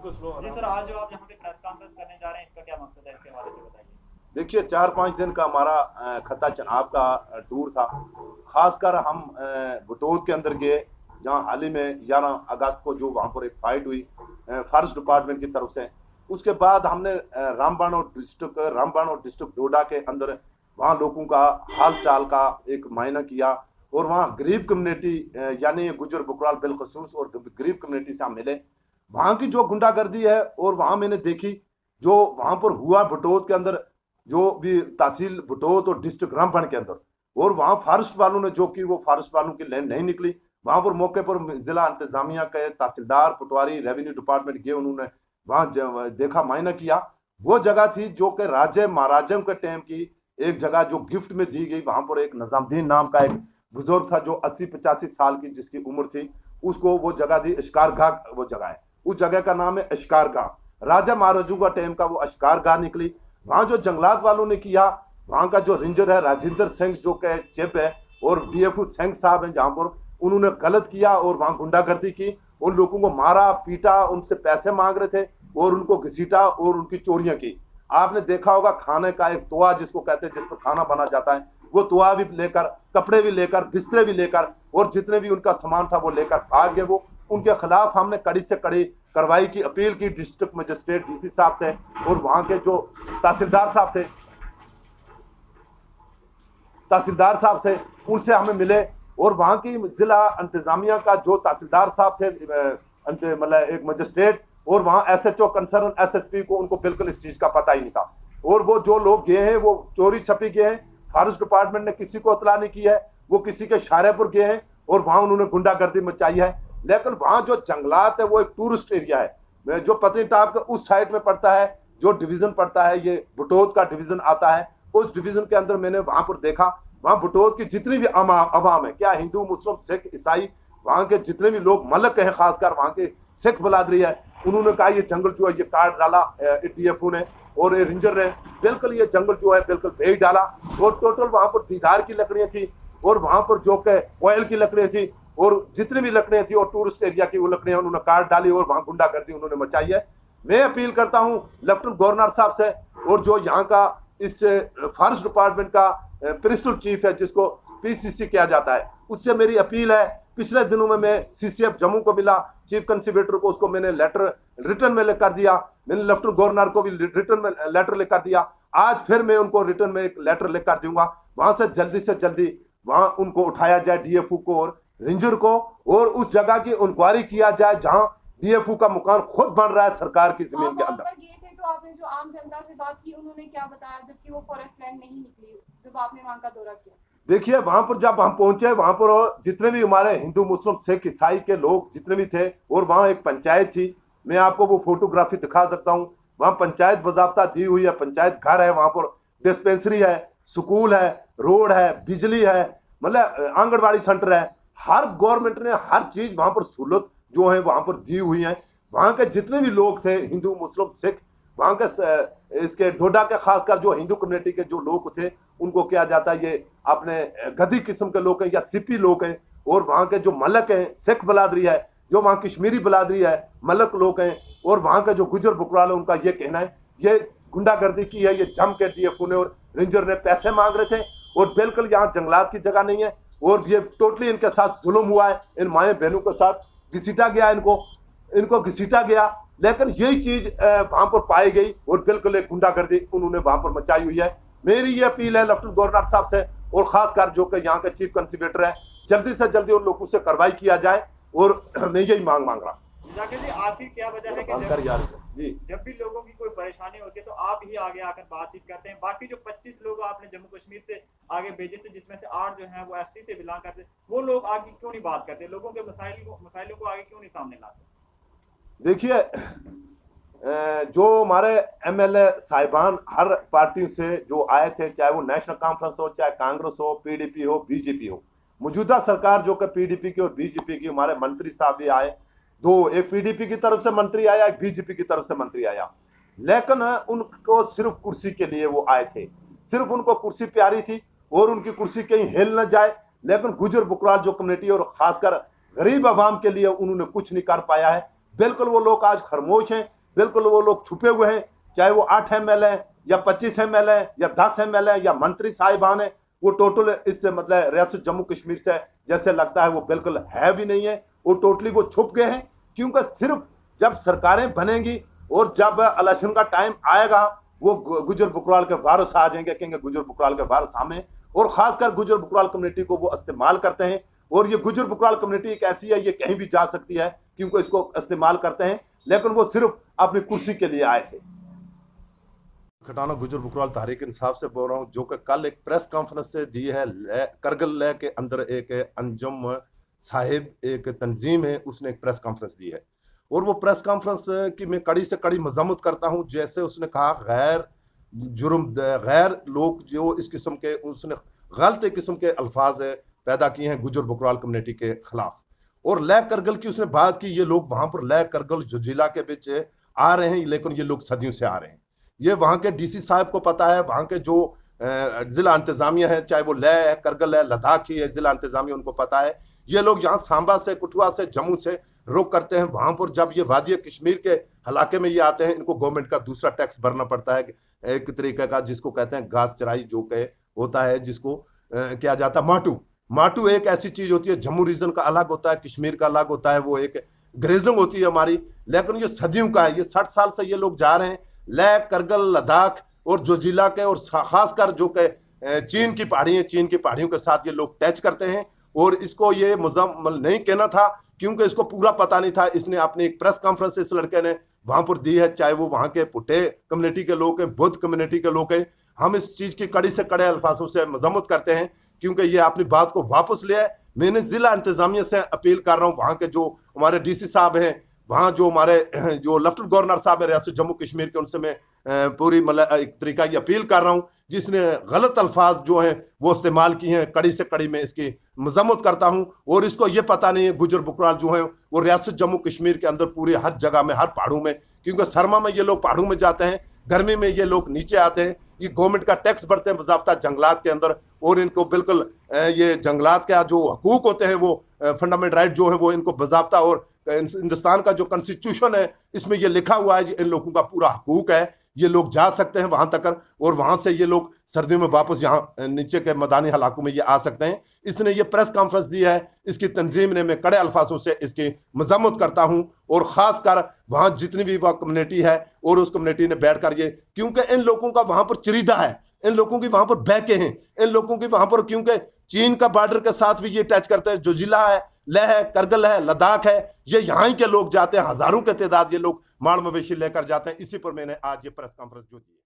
जी sir, आज जो आप यहाँ पे प्रेस कॉन्फ्रेंस करने जा रहे हैं, इसका क्या मकसद है, इसके हवाले से बताइए। देखिए 4-5 दिन का हमारा खत्ता चनाब का टूर था। खासकर हम बटोत के अंदर गए, जहाँ हाल ही में 11 अगस्त को जो वहाँ पर एक फाइट हुई फॉरेस्ट डिपार्टमेंट की तरफ से। उसके बाद हमने रामबाण और डिस्ट्रिक्ट डोडा के अंदर वहाँ लोगों का हाल चाल का एक मायना किया, और वहाँ गरीब कम्युनिटी यानी गुजर बकराल बिलखसूस और गरीब कम्युनिटी से हम मिले। वहाँ की जो गुंडागर्दी है और वहाँ मैंने देखी जो वहाँ पर हुआ बटोत के अंदर, जो भी तहसील बटोत और डिस्ट्रिक्ट रामबन के अंदर, और वहाँ फॉरेस्ट वालों ने जो कि वो फॉरेस्ट वालों की लैंड नहीं निकली। वहाँ पर मौके पर जिला इंतजामिया के तहसीलदार पटवारी रेवेन्यू डिपार्टमेंट गए, उन्होंने वहाँ देखा मायना किया। वो जगह थी जो कि राजे महाराजों के टाइम की एक जगह जो गिफ्ट में दी गई। वहाँ पर एक निजामुद्दीन नाम का एक बुजुर्ग था जो 80-85 साल की जिसकी उम्र थी, उसको वो जगह दी अशकारगाह। वो जगह है, उस जगह का नाम है अशकारगाह। राजा महाराजों का टाइम का वो अशकारगाह निकली। वहाँ जो जंगलात वालों ने किया, वहाँ का जो रेंजर है राजेंद्र सिंह जो के चिप है, और डीएफओ सिंह साहब हैं, जहाँ पर उन्होंने गलत किया और वहाँ गुंडागर्दी की, उन लोगों को मारा पीटा, उनसे पैसे मांग रहे थे और उनको घसीटा और उनकी चोरियां की। आपने देखा होगा खाने का एक तवा जिसको कहते हैं, जिस पर खाना बना जाता है, वो तवा भी लेकर, कपड़े भी लेकर, बिस्तरे भी लेकर, और जितने भी उनका सामान था वो लेकर भाग गए। वो उनके खिलाफ हमने कड़ी से कड़ी कार्रवाई की अपील की डिस्ट्रिक्ट मजिस्ट्रेट डीसी साहब से, और वहाँ के जो तहसीलदार साहब से उनसे हमें मिले, और वहाँ की जिला इंतजामिया का जो तहसीलदार साहब थे, मतलब एक मजिस्ट्रेट, और वहाँ एसएचओ कंसर्न एसएसपी को, उनको बिल्कुल इस चीज़ का पता ही नहीं था। और वो जो लोग गए हैं वो चोरी छपी गए हैं, फॉरेस्ट डिपार्टमेंट ने किसी को इतला नहीं की है, वो किसी के इशारे पर गए हैं और वहाँ उन्होंने गुंडागर्दी मचाई है। लेकिन वहाँ जो जंगलात है वो एक टूरिस्ट एरिया है, जो पत्नीटाप के उस साइड में पड़ता है, जो डिवीज़न पड़ता है, ये बटोत का डिवीज़न आता है। उस डिवीज़न के अंदर मैंने वहाँ पर देखा, वहाँ बटोत की जितनी भी अवाम है, क्या हिंदू मुस्लिम सिख ईसाई, वहाँ के जितने भी लोग मलक हैं, खासकर वहाँ के सिख बलादरी है, उन्होंने कहा ये जंगल जो है ये काट डाला डीएफओ ने और ये रेंजर ने, बिल्कुल ये जंगल जो है बिल्कुल भेज डाला। और टोटल वहाँ पर दीदार की लकड़ियाँ थी, और वहाँ पर जो कि ऑयल की लकड़ियाँ थी, और जितनी भी लकड़ियाँ थी और टूरिस्ट एरिया की वो लकड़ियाँ उन्होंने काट डाली, और वहाँ गुंडागर्दी उन्होंने मचाई है। मैं अपील करता हूँ लेफ्टिनेंट गवर्नर साहब से, और जो यहाँ का इस फॉरेस्ट डिपार्टमेंट का प्रिंसिपल चीफ है जिसको पीसीसी किया जाता है, उससे मेरी अपील है। पिछले दिनों में मैं सीसीएफ जम्मू को मिला, चीफ कंसिवेटर को, उसको मैंने लेटर रिटर्न में लेकर दिया, मैंने लेफ्टिनेंट गवर्नर को भी रिटर्न में लेटर लेकर दिया। आज फिर मैं उनको रिटर्न में एक लेटर लेकर दूंगा, वहां से जल्दी वहां उनको उठाया जाए, डीएफओ को और रेंजर को, और उस जगह की इंक्वायरी किया जाए जहां डीएफओ का मकान खुद बन रहा है सरकार की जमीन के अंदर। तो आपने जो आम जनता से बात की, उन्होंने क्या बताया, जबकि वो फॉरेस्ट लैंड नहीं निकली जब आपने वहां का दौरा किया? देखिए वहां पर जब हम पहुंचे, वहां पर जितने भी हमारे हिंदू मुस्लिम सिख ईसाई के लोग जितने भी थे, और वहां एक पंचायत थी, मैं आपको वो फोटोग्राफी दिखा सकता हूं। वहां पंचायत बजाब्ता दी हुई है, पंचायत घर है, वहां पर डिस्पेंसरी है, स्कूल है, रोड है, बिजली है, मतलब आंगनबाड़ी सेंटर है। हर गवर्नमेंट ने हर चीज वहां पर सहूलत जो है वहां पर दी हुई है। वहां के जितने भी लोग थे हिंदू मुस्लिम सिख, वहां के इसके डोडा के खासकर जो हिंदू कम्युनिटी के जो लोग थे, उनको किया जाता है ये अपने गद्दी किस्म के लोग हैं या सिपी लोग हैं, और वहाँ के जो मलक हैं सिख बलादरी है, जो वहाँ कश्मीरी बलादरी है, मलक लोग हैं, और वहाँ के जो गुजर बकराल है, उनका ये कहना है ये गुंडागर्दी की है, ये जम के डीएफओ ने और रेंजर ने पैसे मांग रहे थे, और बिल्कुल यहाँ जंगलात की जगह नहीं है, और ये टोटली इनके साथ जुल्म हुआ है, इन माए बहनों के साथ घसीटा गया, इनको घसीटा गया। लेकिन यही चीज वहां पर पाई गई, और बिल्कुल एक गुंडागर्दी उन्होंने वहां पर मचाई हुई है। मेरी ये अपील है लेफ्टिनेंट गवर्नर साहब से, और खासकर जो कि यहाँ के चीफ कंसिवेटर है, जल्दी से जल्दी उन लोगों से कार्रवाई किया जाए, और मैं यही मांग रहा। जाकिर जी, आखिर क्या वजह है कि जब भी लोगों की कोई परेशानी होती है तो आप ही आगे आकर बातचीत करते हैं? बाकी जो 25 लोग आपने जम्मू कश्मीर से आगे भेजे थे, जिसमें से 8 जो हैं वो एसटी से बिलोंग करते हैं, वो लोग आगे क्यों नहीं बात करते? लोगों के मसाइलों को आगे क्यों नहीं सामने लाते? देखिए जो हमारे एमएलए साहिबान हर पार्टी से जो आए थे, चाहे वो नेशनल कॉन्फ्रेंस हो, चाहे कांग्रेस हो, पीडीपी हो, बीजेपी हो, मौजूदा सरकार जो कि पीडीपी की और बीजेपी की, हमारे मंत्री साहब भी आए, दो, एक पीडीपी की तरफ से मंत्री आया, एक बीजेपी की तरफ से मंत्री आया। लेकिन उनको सिर्फ कुर्सी के लिए वो आए थे, सिर्फ उनको कुर्सी प्यारी थी, और उनकी कुर्सी कहीं हिल न जाए। लेकिन गुजर बकराल जो कम्युनिटी और खासकर गरीब आवाम के लिए उन्होंने कुछ नहीं कर पाया है। बिल्कुल वो लोग आज खामोश हैं, बिल्कुल वो लोग छुपे हुए हैं, चाहे वो 8 ML है या 25 ML है या 10 ML है या मंत्री साहिबान है, वो टोटल इससे मतलब रियासत जम्मू कश्मीर से जैसे लगता है वो बिल्कुल है भी नहीं है, वो टोटली वो छुप गए हैं। क्योंकि सिर्फ जब सरकारें बनेंगी और जब इलेक्शन का टाइम आएगा वो गुजर बकरवाल के वारिस आ जाएंगे, कहेंगे गुजर बकरवाल के वारिस हमें, और खासकर गुजर बकरवाल कम्युनिटी को वो इस्तेमाल करते हैं। और ये गुजर बकरवाल कम्युनिटी एक ऐसी है, ये कहीं भी जा सकती है क्योंकि इसको इस्तेमाल करते हैं, लेकिन वो सिर्फ अपनी कुर्सी के लिए आए थे। खटाना गुजर बकरवाल तहरीक इंसाफ से बोल रहा हूँ, जो कि कल एक प्रेस कॉन्फ्रेंस से दी है। करगिल लेह के अंदर एक अंजुम साहिब एक तंजीम है, उसने एक प्रेस कॉन्फ्रेंस दी है और वो प्रेस कॉन्फ्रेंस की मैं कड़ी से कड़ी मजम्मत करता हूँ। जैसे उसने कहा गैर लोग जो इस किस्म के उसने गलत किस्म के अल्फाज पैदा किए हैं गुजर बकरवाल कम्युनिटी के खिलाफ। और लेह करगिल की उसने बात की, ये लोग वहाँ पर लेह करगिल जो जिला के बीच आ रहे हैं, लेकिन ये लोग सदियों से आ रहे हैं। ये वहाँ के DC साहब को पता है, वहाँ के जो ज़िला इंतज़ामिया है, चाहे वो लेह है, करगिल है, लद्दाख की है ज़िला इंतज़ामिया, उनको पता है। ये लोग यहाँ सांबा से, कठुआ से, जम्मू से रुक करते हैं। वहाँ पर जब ये वादी कश्मीर के इलाके में ये आते हैं, इनको गवर्नमेंट का दूसरा टैक्स भरना पड़ता है, एक तरीके का जिसको कहते हैं घास चराई जो के होता है, जिसको किया जाता है माटू। माटू एक ऐसी चीज़ होती है, जम्मू रीजन का अलग होता है, कश्मीर का अलग होता है, वो एक ग्रेजिंग होती है हमारी, लेकिन ये सदियों का है। ये 60 साल से ये लोग जा रहे हैं लेह, करगिल, लद्दाख और जो जिला के, और खासकर जो के चीन की पहाड़ी है, चीन की पहाड़ियों के साथ ये लोग टच करते हैं। और इसको ये मुजम्मल नहीं कहना था क्योंकि इसको पूरा पता नहीं था। इसने अपनी एक प्रेस कॉन्फ्रेंस इस लड़के ने वहाँ पर दी है, चाहे वो वहाँ के पुट्टे कम्युनिटी के लोग हैं, बुद्ध कम्युनिटी के लोग हैं। हम इस चीज़ की कड़ी से कड़े अल्फाजों से मजम्मत करते हैं क्योंकि ये अपनी बात को वापस ले आए। मैंने ज़िला इंतज़ामिया से अपील कर रहा हूँ, वहाँ के जो हमारे DC साहब हैं, वहाँ जो हमारे जो लेफ्टिनेंट गवर्नर साहब है रियासत जम्मू कश्मीर के, उनसे मैं पूरी मतलब एक तरीका की अपील कर रहा हूँ, जिसने गलत अल्फाज जो हैं वो इस्तेमाल किए हैं, कड़ी से कड़ी में इसकी मजम्मत करता हूँ। और इसको ये पता नहीं है गुजर बकरवाल जो हैं वो रियासत जम्मू कश्मीर के अंदर पूरी हर जगह में, हर पहाड़ों में, क्योंकि सरमा में ये लोग पहाड़ों में जाते हैं, गर्मी में ये लोग नीचे आते हैं, ये गवर्नमेंट का टैक्स भरते हैं बाज़ाब्ता जंगलात के अंदर, और इनको बिल्कुल ये जंगलात का जो हकूक होते हैं वो फंडामेंटल राइट जो है वो इनको बाज़ाब्ता, और हिंदुस्तान का जो कॉन्स्टिट्यूशन है इसमें ये लिखा हुआ है इन लोगों का पूरा हकूक है, ये लोग जा सकते हैं वहाँ तक, और वहाँ से ये लोग सर्दियों में वापस यहाँ नीचे के मैदानी इलाकों में ये आ सकते हैं। इसने ये प्रेस कॉन्फ्रेंस दी है, इसकी तंजीम ने मैं कड़े अल्फाजों से इसकी मजम्मत करता हूँ। और ख़ासकर वहाँ जितनी भी वह कम्युनिटी है और उस कम्युनिटी ने बैठ कर ये, क्योंकि इन लोगों का वहाँ पर चरीदा है, इन लोगों की वहाँ पर बैके हैं, इन लोगों की वहाँ पर, क्योंकि चीन का बॉर्डर के साथ भी ये टच करते हैं, जो जिला है लेह है, करगिल है, लद्दाख है, ये यहाँ ही के लोग जाते हैं, हज़ारों के तादाद ये लोग माल मवेशी लेकर जाते हैं। इसी पर मैंने आज ये प्रेस कॉन्फ्रेंस जो दी है।